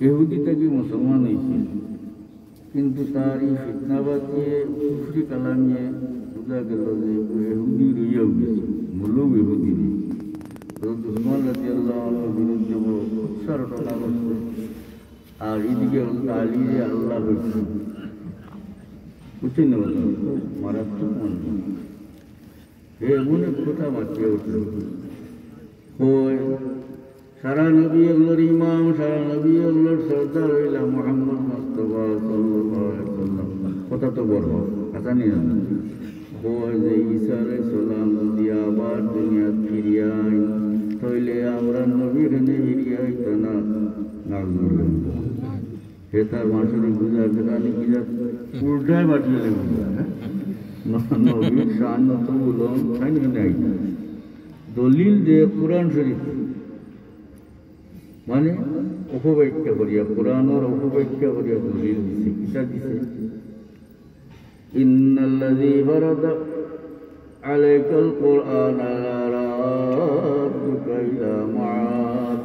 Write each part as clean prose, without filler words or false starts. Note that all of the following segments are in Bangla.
ইহুদি থেকে মুসলমান হয়েছিল, কিন্তু তার এই ফিতনাবাদ দিয়ে কুফরি কালামিয়ে বোঝা গেল যে ইহুদি রইয়াও গেছে, মূলও ইহুদি নেই। উসমান রাদিয়াল্লাহু বিরুদ্ধে বড় খুবসার ঘটনা ঘটছে। আর এদিকে আলী যে আল্লাহ হয়েছে, বুঝছেন না, মারাত্মক মানুষ। এমন এক কথা মাতিয়ে উঠল, সারা নবী আল্লাহর ইমাম, সারা নবী আল্লাহর সর্দার হইলা মুহাম্মদ মুস্তাফা সাল্লাল্লাহু আলাইহি ওয়াসাল্লাম। কথা তো বড় জানি না। যে ঈসা আলাইহিস সালাম যদি আবার দুনিয়া ফিরিয়া আইন, তাহলে আমরা নবী এখানে ফিরিয়া আইতো না। নাউজুবিল্লাহ। হে তার মাসুরি বুঝা গেলানি কি যা উল্টায় বাটিয়ে বুঝা, নবীর শান তো বলুন তাই নাই। দলিল দে কোরআন শরীফ, মানে অপব্যাখ্যা করিয়া, কোরআনের অপব্যাখ্যা করিয়া দলিল দিছে। কিতা দিছে? ইন্নাল্লাযী ফারাদা আলাইকাল কুরআনা লারাদ্দুকা ইলা মাআদ।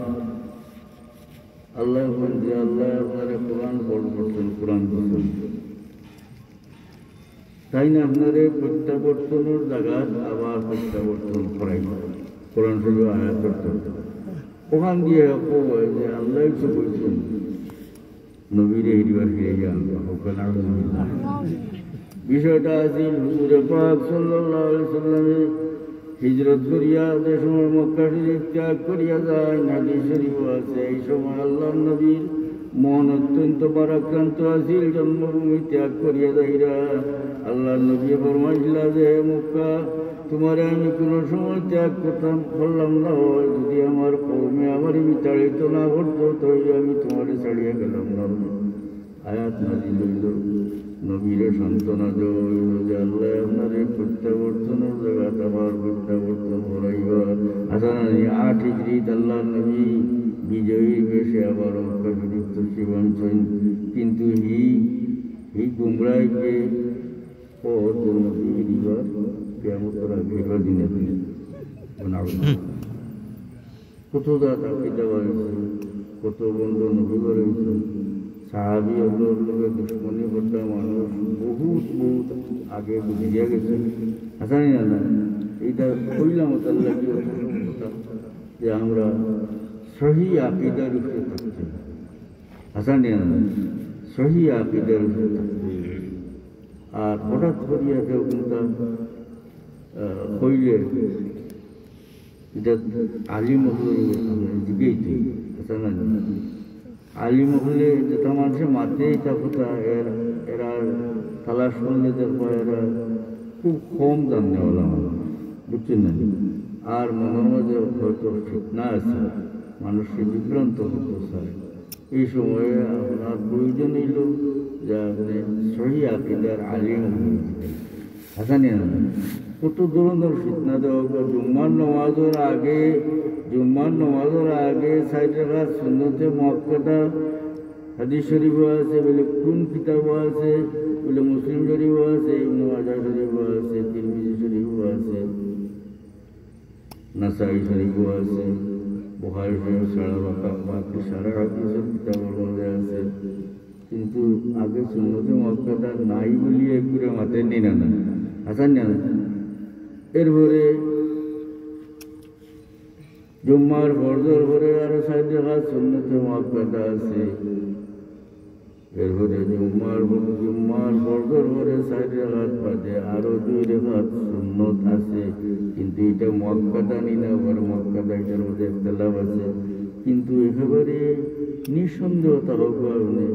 আল্লাহ বলছে, আল্লাহ আপনারা কোরআন পড়ছেন, কোরআন দিচ্ছেন, তাই না আপনারে প্রত্যাবর্তনের জায়গায় আবার প্রত্যাবর্তন করাই, কোরআন শরীফ আয়াত করতে ওখান দিয়ে যে আল্লাহ তো বলছেন নবীরে হিরিবার ফিরে যান। বিষয়টা আছে হুজুরে পাক সাল্লাল্লাহু আলাইহি ওয়াসাল্লামে হিজরত করিয়া যে সময় মক্কা শরীফ ত্যাগ করিয়া যায়, হাদিস শরীফ আছে এই সময় আল্লাহর নবীর মন অত্যন্ত ভারাক্রান্ত আছিল। জন্মভূমি ত্যাগ করিয়া যাইরা আল্লাহর নবী ফরমাইছিলা যে মক্কা, তোমারে আমি কোনো সময় ত্যাগ করলাম না, যদি আমার কওমে আমার বিতাড়িত না করতো তাহলে আমি তোমারে ছাড়িয়া গেলাম না। আয়াত নাযিল হইল, নবীরে সান্ত্বনা দেওয়া হইল যে আল্লাহ আপনারে প্রত্যাবর্তনের জায়গাত আবার প্রত্যাবর্তন করাইবা। হাসানানি 8 হিজরিত আল্লাহর নবী বিজয়ীর বেশে আবার মক্কা শরীফ তশরিফ আনছেন, কিন্তু হি গুমরাইকে নবী হিরিবার কিয়ামতের আগে হিরিবার দিনে দিনে কত দাদা পিতা বাড়িছে, কত বন্ধু নবী বাড়িছে, সাহাবি আল্লাহর লোকে দুশ্মনী করতে মানুষ বহুত বহুত আগে বুঝিয়া গেছে। হাসানি না এইটা কইলাম আল্লাহ কি কথা যে আমরা সহি আকিদার উপরে থাকছি। হাসানি না সহি আকিদার উপরে থাকছি। আর হঠাৎ করিয়া কেউ কিন্তু হইলে এটা আলিম হলে দিকেই হাসানা আলিম হলে যেটা মানুষের মাতেই তা কথা এরা তালাশ করলে দেখবো এরা খুব কম দাম নেওয়ালা মানুষ, বুঝছেন না। আর মনের মাঝে হয়তো ফিতনা আছে, মানুষকে বিভ্রান্ত করতে চায়। এই সময়ে আপনার প্রয়োজন হইল যে আপনি সহি আকিদার আলিম হাসানি না। কত ধরনের ফিতনা দেওয়া, জুম্মার নামাজের আগে 60 রাকাত সুন্নতে মুআক্কাদা হাদিস শরীফও আছে, বলে কোন কিতাবও আছে, বলে মুসলিম শরীফও আছে, ইবনে মাজাহ শরীফও আছে, তিরমিজি শরীফও আছে, নাসাই শরীফও আছে, বুখারী শরীফ বাকি সারা হাদিসের কিতাবের মধ্যে আছে। কিন্তু আগে সুন্নতে মুআক্কাদা নাই বলিয়ে করে মাথায় নিয়ে না হাসান না। এরপরে জুম্মার ফরজর পরে আরো 60 রাকাত সুন্নতে মুআক্কাদা আছে। এরপরে জুম্মার ফরজর পরে 60 রাকাত বাদে আরো 2 রাকাত সুন্নত আছে, কিন্তু এটা মুআক্কাদা নি না, আবার মুআক্কাদা এটার মধ্যে ইখতিলাফ আছে। কিন্তু একেবারে নিঃসন্দেহতা হবে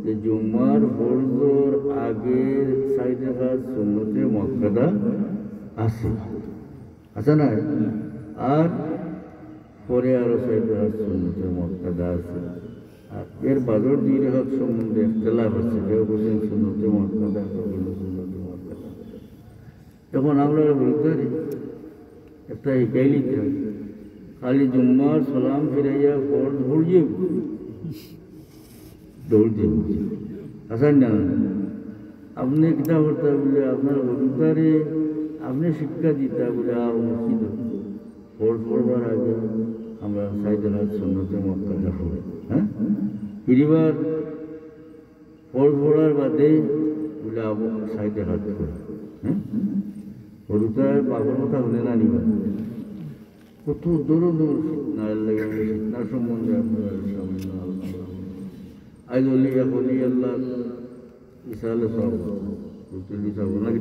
যে জুম্মার ফরজর আগে 60 রাকাত সুন্নতে মুআক্কাদা আছে, আছে না? আর পরে আরো 60 রাকাত সুন্নতে মুআক্কাদা আছে। আর এর বাদর 2 রাকাত সম্বন্ধে ইখতিলাফ আছে, কেউ বলেন সুন্নতে মুআক্কাদা, কেউ বলেন সুন্নতে মুআক্কাদা। তখন আমরা বলতে একটা একাইলি খালি জুম্মার সালাম ফিরাইয়া ফরজ ভরিয়ে দৌড় দিয়ে আসান না। আপনি কিতা করতে বলে আপনার বলুতারে আপনি শিক্ষা দিতে বলে মসজিদ ফরজ পড়বার আগে আমরা 60 রাকাত সুন্নতে মুআক্কাদা পড়ি। হ্যাঁ, হিরিবার ফল পড়ার বাদে বলে আবু সাইডে হাত করে হ্যাঁ হরুতার বাবার কথা বলে না নিবা কত দূর দূর শীতনার লাগে শীতনার সম্বন্ধে আপনার সামান্য আলোচনা আজ অলিয়া বলি আল্লাহ ইসালে সব তুলি সব নাকি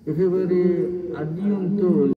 একেবারে আদি অন্ত